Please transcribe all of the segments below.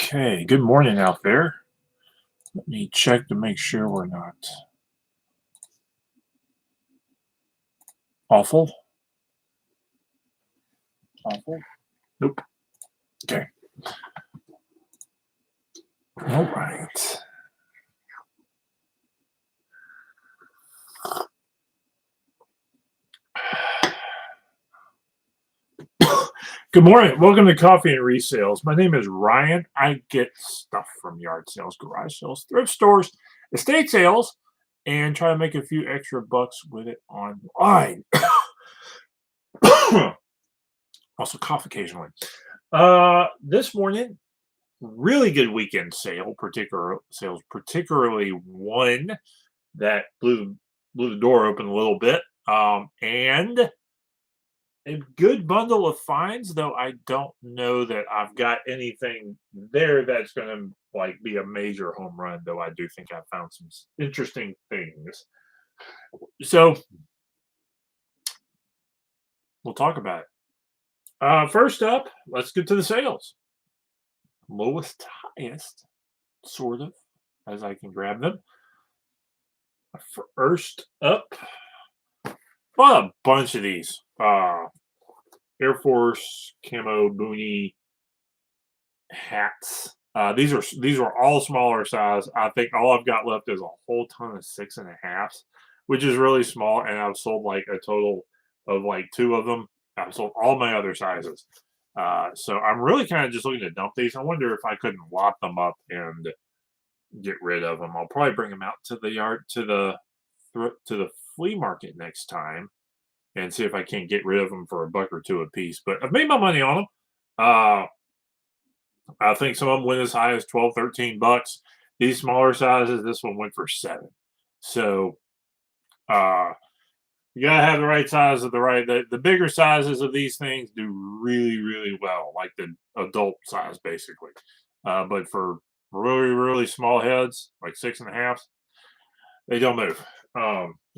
Okay, good morning out there. Let me check to make sure we're not awful. Awful? Nope. Okay. All right. Good morning. Welcome to Coffee and Resales. My name is Ryan. I get stuff from yard sales, garage sales, thrift stores, estate sales, and try to make a few extra bucks with it online. Also, cough occasionally. This morning, really good weekend sales, particularly one that blew the door open a little bit. And a good bundle of finds, though I don't know that I've got anything there that's going to like be a major home run. Though I do think I found some interesting things. So we'll talk about it. First up, let's get to the sales. Lowest to highest, sort of, as I can grab them. First up, well, a bunch of these. Air Force camo boonie hats. These are all smaller size. I think all I've got left is a whole ton of 6.5s, which is really small, and I've sold like a total of like two of them. I've sold all my other sizes. So I'm really kind of just looking to dump these. I wonder if I couldn't lock them up and get rid of them. I'll probably bring them out to the yard to the flea market next time and see if I can't get rid of them for a buck or two a piece. But I've made my money on them. I think some of them went as high as 12, 13 bucks. These smaller sizes, this one went for 7. So you gotta have the right size of the bigger sizes of these things do really, really well, like the adult size basically. But for really, really small heads, like 6.5s, they don't move.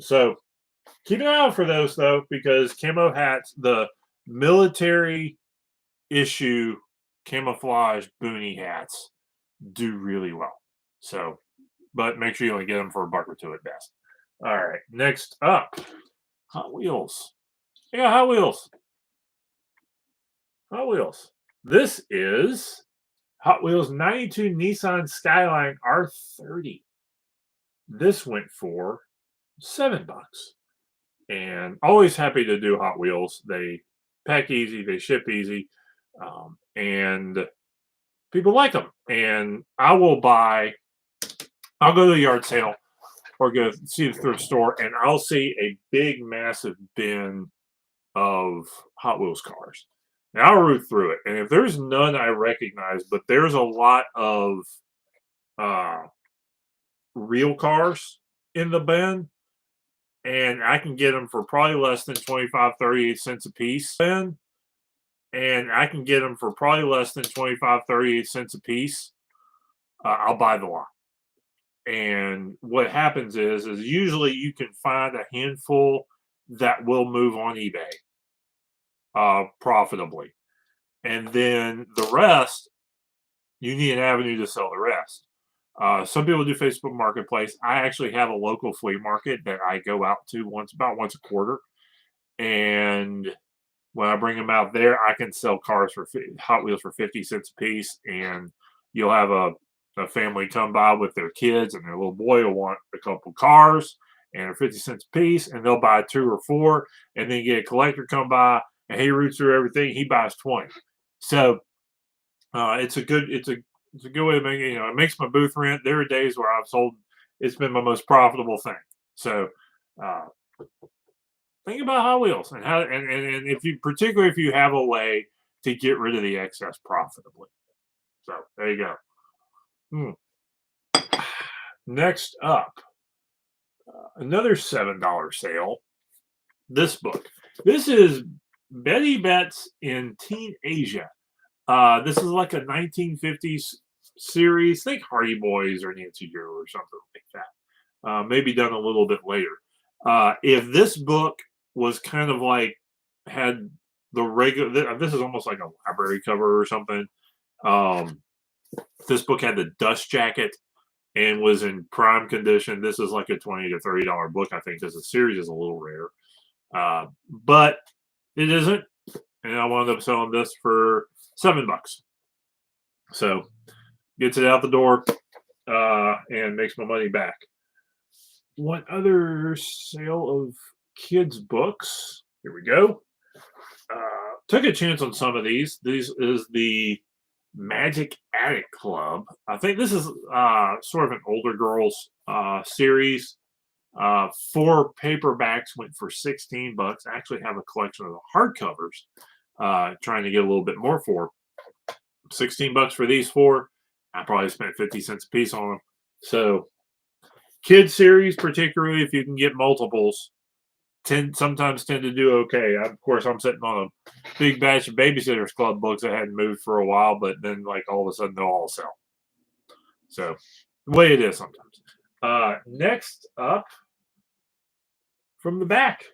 So keep an eye out for those though, because camo hats, the military issue camouflage boonie hats do really well. So, but make sure you only get them for a buck or two at best. All right, next up, Hot Wheels. Yeah, Hot Wheels. Hot Wheels. This is Hot Wheels 92 Nissan Skyline R30. This went for $7. And always happy to do Hot Wheels. They pack easy, they ship easy, and people like them. And I'll go to a yard sale or go see the thrift store, and I'll see a big, massive bin of Hot Wheels cars. And I'll root through it. And if there's none I recognize, but there's a lot of real cars in the bin, and I can get them for probably less than 25, 38 cents a piece. And I can get them for probably less than 25, 38 cents a piece. I'll buy the lot. And what happens is usually you can find a handful that will move on eBay profitably. And then the rest, you need an avenue to sell the rest. Some people do Facebook Marketplace. I actually have a local flea market that I go out to about once a quarter. And when I bring them out there, I can sell cars for Hot Wheels for 50 cents a piece. And you'll have a family come by with their kids, and their little boy will want a couple cars and they're 50 cents a piece, and they'll buy 2 or 4, and then get a collector come by and he roots through everything. He buys 20. So it's a good way to make it. It makes my booth rent. There are days where I've sold. It's been my most profitable thing. So think about Hot Wheels and how and if you, particularly if you have a way to get rid of the excess profitably. So there you go. Next up, another $7 sale. This book. This is Betty Betts in Teen Asia. This is like a 1950s series. Think Hardy Boys or Nancy Drew or something like that. Maybe done a little bit later. If this book was kind of like had the regular, this is almost like a library cover or something. This book had the dust jacket and was in prime condition. This is like a $20 to $30 book. I think as a series is a little rare, but it isn't. And I wound up selling this for $7. So gets it out the door and makes my money back. What other sale of kids' books? Here we go. Took a chance on some of these. This is the Magic Attic Club. I think this is sort of an older girls series. 4 paperbacks went for $16. I actually have a collection of the hardcovers. Trying to get a little bit more for $16 for these 4. I probably spent 50 cents a piece on them. So, kid series, particularly if you can get multiples, sometimes tend to do okay. Of course, I'm sitting on a big batch of Babysitters Club books that hadn't moved for a while, but then like all of a sudden they'll all sell. So, the way it is sometimes. Next up, from the back.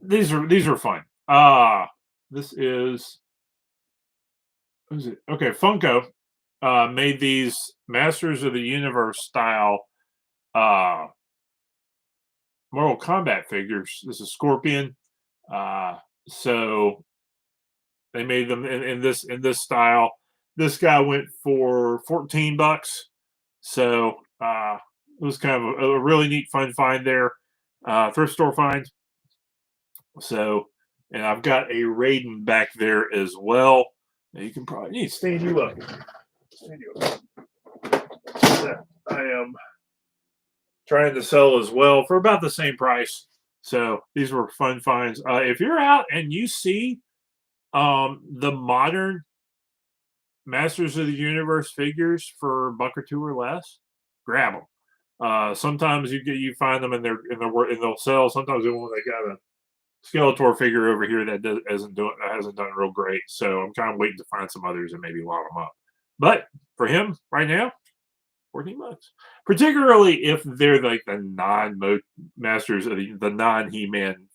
These are fun. This is, what is it? Okay, Funko made these Masters of the Universe style Mortal Kombat figures. This is Scorpion. So they made them in this style. This guy went for $14. So it was kind of a really neat, fun find there. Thrift store find. So, and I've got a Raiden back there as well. Now you can probably need to stand you up. Stand you up. That I am trying to sell as well for about the same price. So these were fun finds. If you're out and you see the modern Masters of the Universe figures for $1 or $2 or less, grab them. Sometimes you find them and they'll sell. Sometimes they got a Skeletor figure over here that hasn't done real great. So I'm kind of waiting to find some others and maybe lock them up. But for him right now, $14. Particularly if they're like the non-masters of the non-He-Man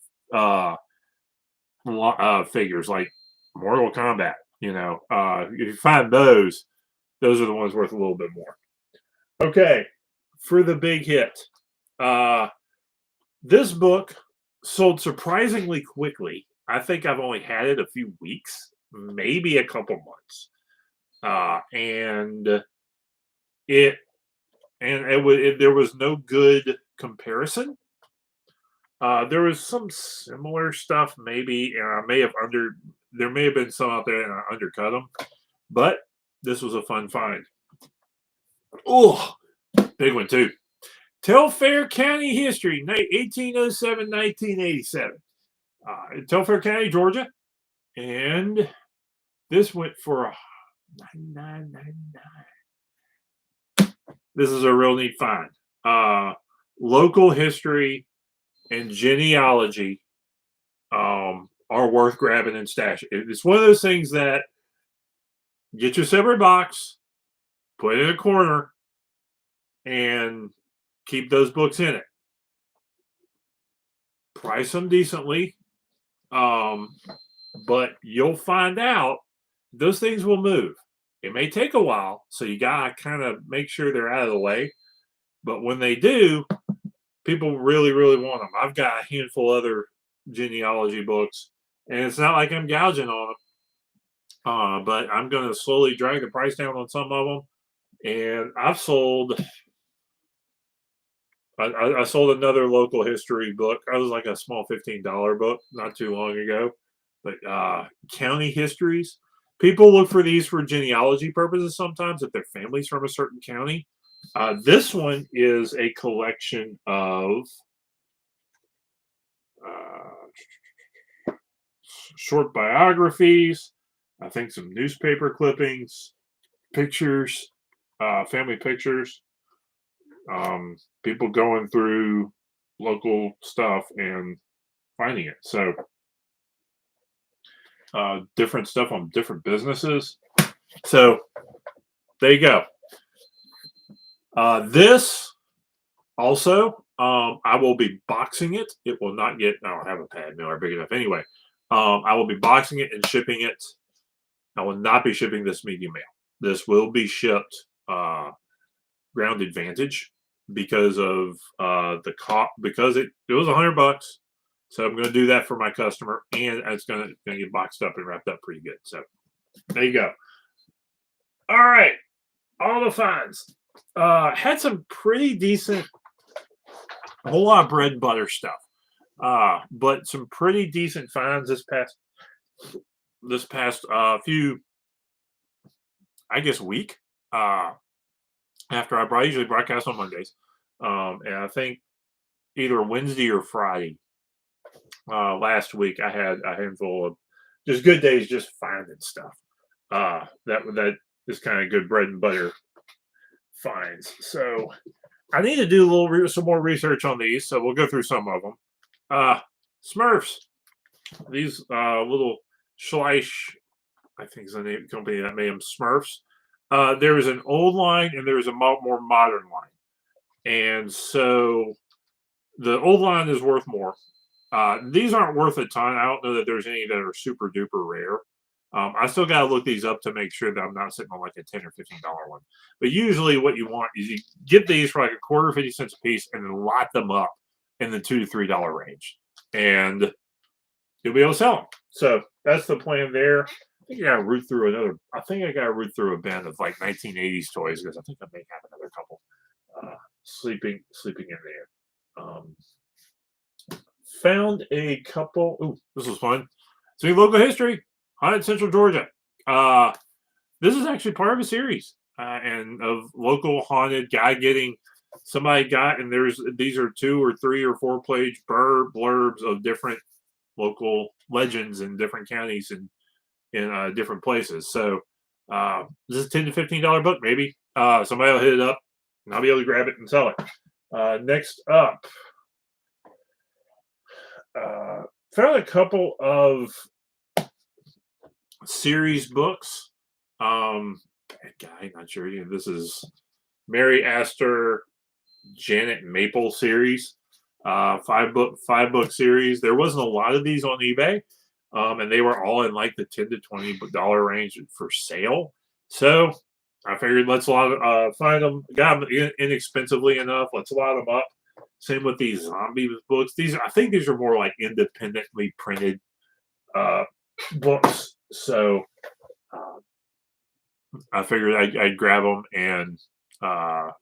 figures, like Mortal Kombat. If you find those are the ones worth a little bit more. Okay, for the big hit. This book sold surprisingly quickly. I think I've only had it a few weeks, maybe a couple months. There was no good comparison. There was some similar stuff, maybe, and there may have been some out there and I undercut them, but this was a fun find. Oh, big one too. Telfair County History, 1807-1987. Telfair County, Georgia. And this went for $99.99. This is a real neat find. Local history and genealogy are worth grabbing and stashing. It's one of those things that get your separate box, put it in a corner, and keep those books in it. Price them decently, but you'll find out those things will move. It may take a while, so you gotta kind of make sure they're out of the way. But when they do, people really, really want them. I've got a handful of other genealogy books, and it's not like I'm gouging on them. But I'm going to slowly drag the price down on some of them. And I've sold... I sold another local history book. I was like a small $15 book not too long ago. But county histories. People look for these for genealogy purposes sometimes if their family's from a certain county. This one is a collection of short biographies, I think some newspaper clippings, pictures, family pictures, people going through local stuff and finding it. So different stuff on different businesses. So there you go. This also, I will be boxing it. It will not get, I don't have a pad nowhere big enough anyway. I will be boxing it and shipping it. I will not be shipping this medium mail. This will be shipped ground advantage because of the cost, because it was $100. So I'm going to do that for my customer, and it's going to get boxed up and wrapped up pretty good. So there you go. All right, all the finds. Had some pretty decent, a whole lot of bread and butter stuff. But some pretty decent finds this past few, I guess, week. After I usually broadcast on Mondays, and I think either Wednesday or Friday last week I had a handful of just good days, just finding stuff. That is kind of good bread and butter finds. So I need to do some more research on these. So we'll go through some of them. Smurfs. These little Schleich, I think is the name of the company that made them, Smurfs. There is an old line and there is a more modern line. And so the old line is worth more. These aren't worth a ton. I don't know that there's any that are super duper rare. I still got to look these up to make sure that I'm not sitting on like a $10 or $15 one. But usually, what you want is you get these for like a quarter, 50 cents a piece, and then lot them up in the $2 to $3 range, and you'll be able to sell them. So that's the plan there. I think I got to root through another. I think I got to root through a bin of like 1980s toys because I think I may have another couple sleeping in there. Found a couple. Ooh, this was fun. So local history, haunted Central Georgia. This is actually part of a series, and of local haunted guy getting somebody got, and these are 2 or 3 or 4 page blurbs of different local legends in different counties and in different places. So this is a $10 to $15 book, maybe. Somebody will hit it up, and I'll be able to grab it and sell it. Next up, found a couple of series books. Bad guy, not sure. This is Mary Astor, Janet Maple series. 5-book series. There wasn't a lot of these on eBay, and they were all in like the $10 to $20 range for sale. So I figured let's find them. Got them inexpensively enough. Let's lot them up. Same with these zombie books. I think these are more like independently printed books. So I figured I'd grab them, and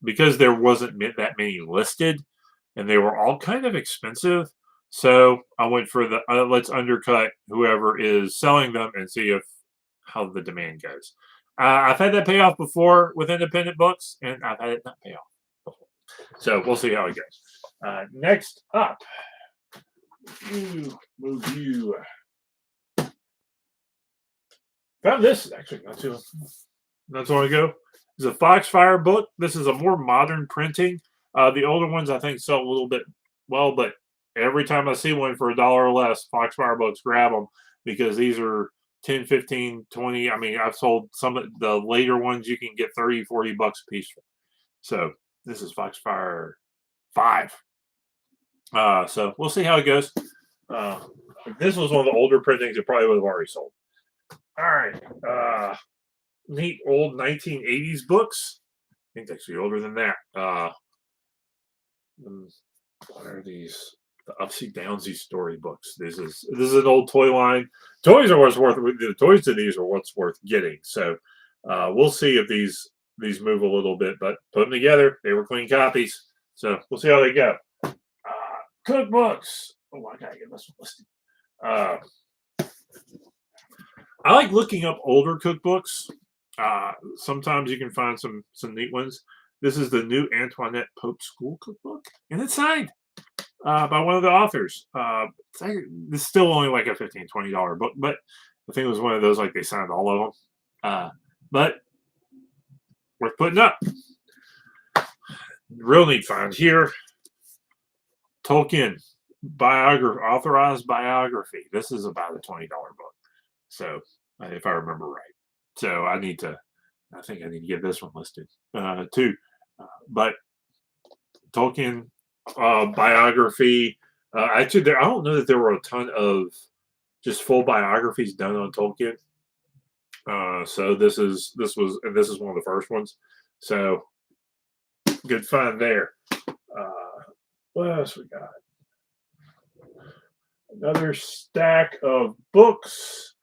because there wasn't that many listed, and they were all kind of expensive, so I went for the let's undercut whoever is selling them and see how the demand goes. I've had that pay off before with independent books, and I've had it not pay off before. So we'll see how it goes. Next up, move you. Found this actually not too long ago. It's a Foxfire book. This is a more modern printing. The older ones I think sell a little bit well, but every time I see one for $1 or less, Foxfire books, grab them because these are 10, 15, 20. I mean, I've sold some of the later ones you can get 30, 40 bucks a piece for. So this is Foxfire 5. So we'll see how it goes. If this was one of the older printings, it probably would have already sold. All right. Neat old 1980s books. I think it's actually older than that. What are these? The Upsy Downsy storybooks. This is an old toy line. Toys are what's worth. The toys to these are what's worth getting. So we'll see if these move a little bit, but put them together. They were clean copies. So we'll see how they go. Cookbooks. Oh, I gotta get this one listed. I like looking up older cookbooks. Sometimes you can find some neat ones. This is the new Antoinette Pope School Cookbook, and it's signed by one of the authors. It's still only like a $15, $20 book, but I think it was one of those like they signed all of them. But worth putting up. Real neat find here. Tolkien authorized biography. This is about a $20 book. So if I remember right. So I think I need to get this one listed too. But Tolkien biography. Actually, I don't know that there were a ton of just full biographies done on Tolkien. So this is one of the first ones. So good find there. What else we got? Another stack of books.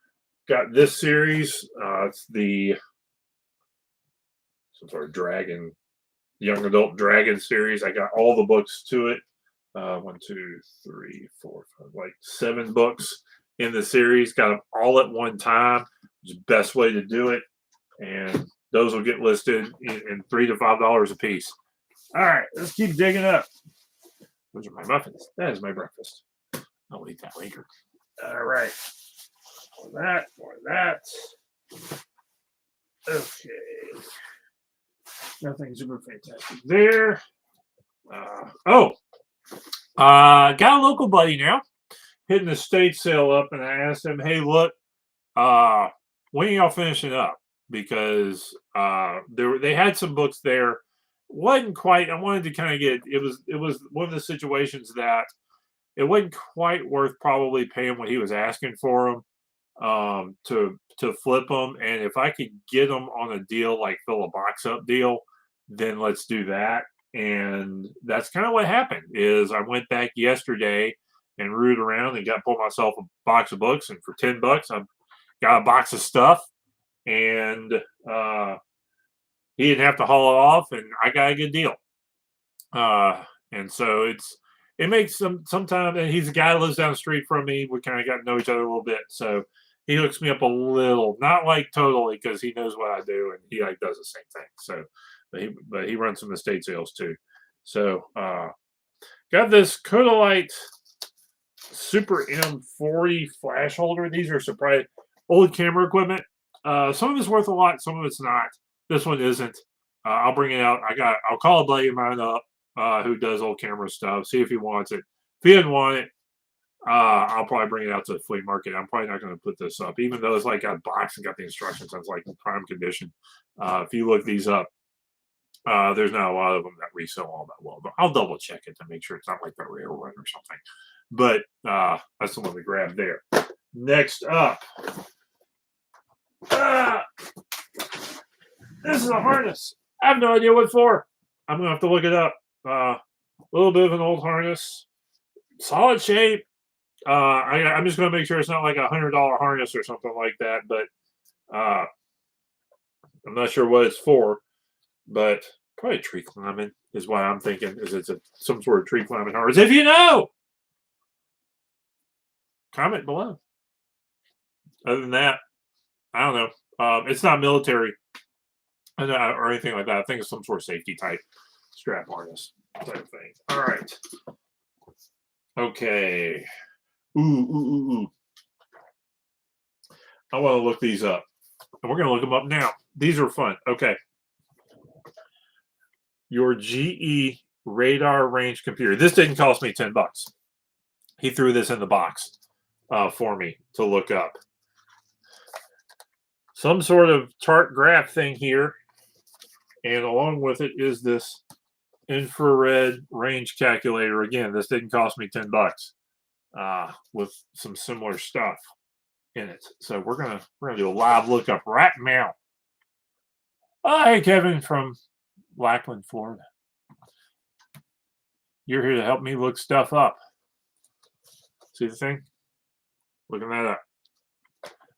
Got this series. It's the some sort of dragon, young adult dragon series. I got all the books to it. 1, 2, 3, 4, 5, like 7 books in the series. Got them all at one time. It's the best way to do it. And those will get listed in $3 to $5 a piece. All right, let's keep digging up. Those are my muffins. That is my breakfast. I'll eat that later. All right. More that, more that. Okay. Nothing super fantastic there. Got a local buddy now. Hitting the estate sale up, and I asked him, hey, look, when are y'all finishing up? Because they had some books there. Wasn't quite. I wanted to kind of get. It was one of the situations that it wasn't quite worth probably paying what he was asking for them to flip them. And if I could get them on a deal like fill a box up deal, then let's do that. And that's kind of what happened. Is I went back yesterday and rooted around and pulled myself a box of books, and for $10, I got a box of stuff, and he didn't have to haul it off, and I got a good deal. And so it makes sometimes, and he's a guy that lives down the street from me. We kind of got to know each other a little bit, so he hooks me up a little, not like totally, because he knows what I do, and he like does the same thing. So, but he runs some estate sales too. So, got this Kodalite Super M40 flash holder. These are surprise old camera equipment. Some of it's worth a lot, some of it's not. This one isn't. I'll bring it out. I'll call a buddy of mine up who does old camera stuff. See if he wants it. If he didn't want it, I'll probably bring it out to the flea market. I'm probably not going to put this up, even though it's like got a box and got the instructions. It's like in prime condition. If you look these up, there's not a lot of them that resell all that well. But I'll double check it to make sure it's not like the rare one or something. But that's the one we grabbed there. Next up. This is a harness. I have no idea what for. I'm going to have to look it up. A little bit of an old harness. Solid shape. I'm just going to make sure it's not like $100 harness or something like that. But I'm not sure what it's for. But probably tree climbing is what I'm thinking. Is it's some sort of tree climbing harness. If you know, comment below. Other than that, I don't know. It's not military or anything like that. I think it's some sort of safety type strap harness type thing. All right. Okay. Ooh. I want to look these up. And we're going to look them up now. These are fun. Okay. Your GE radar range computer. This didn't cost me $10. He threw this in the box for me to look up. Some sort of chart graph thing here. And along with it is this infrared range calculator. Again, this didn't cost me $10 with some similar stuff in it. So we're gonna do a live lookup right now. Hey, Kevin from Lackland, Florida. You're here to help me look stuff up. See the thing? Looking that up.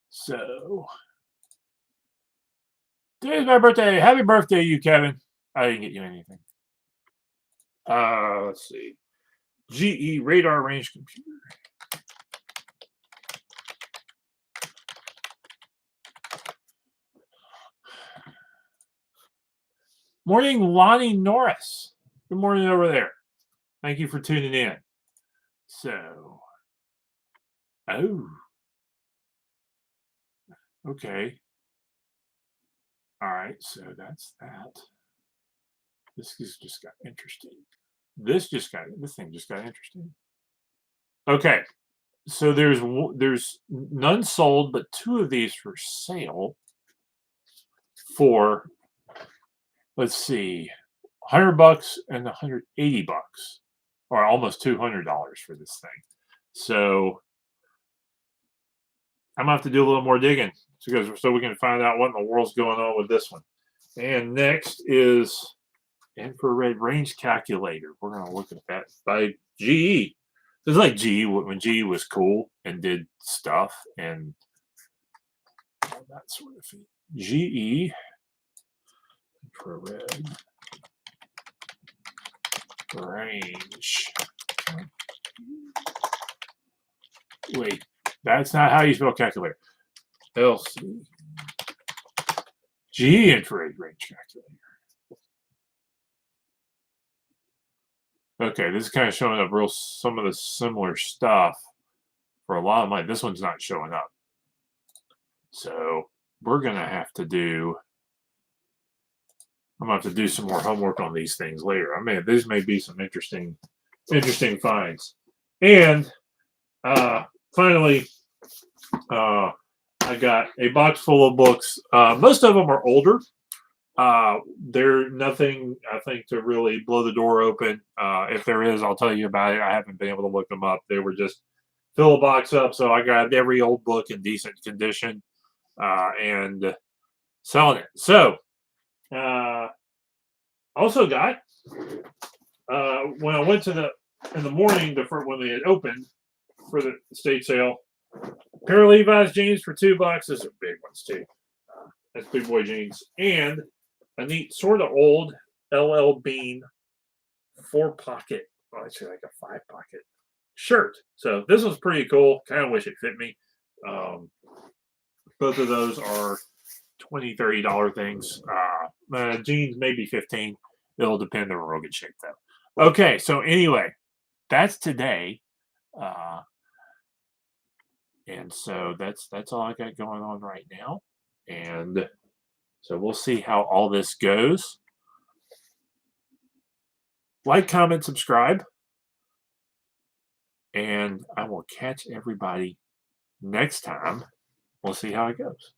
So today's my birthday. Happy birthday, you, Kevin. I didn't get you anything. Let's see. GE radar range computer. Morning, Lonnie Norris. Good morning over there. Thank you for tuning in. So, okay. All right, so that's that. This just got interesting. This thing just got interesting. Okay, so there's none sold, but 2 of these for sale for, let's see, $100 and $180, or almost $200 for this thing. So I'm gonna have to do a little more digging because so we can find out what in the world's going on with this one. And next is infrared range calculator. We're gonna look at that by GE. It's like GE when GE was cool and did stuff and all that sort of thing. GE infrared range. Wait, that's not how you spell calculator. LC. GE infrared range calculator. Okay, this is kind of showing up some of the similar stuff for a lot of mine. This one's not showing up. So we're gonna have to do I'm gonna have to do some more homework on these things later. These may be some interesting finds. And finally, I got a box full of books. Most of them are older. They're nothing, I think, to really blow the door open. If there is, I'll tell you about it. I haven't been able to look them up. They were just fill a box up. So I got every old book in decent condition and selling it. So, also got when I went to in the morning before when they had opened for the estate sale, pair of Levi's jeans for $2. Those are big ones too. That's big boy jeans and a neat sort of old LL Bean 4-pocket, well, actually like a 5-pocket shirt. So this one's pretty cool. Kind of wish it fit me. Both of those are $20, $30 things. Jeans maybe 15. It'll depend on real good shape though. Okay, so anyway, that's today. And so that's all I got going on right now. And so we'll see how all this goes. Like, comment, subscribe. And I will catch everybody next time. We'll see how it goes.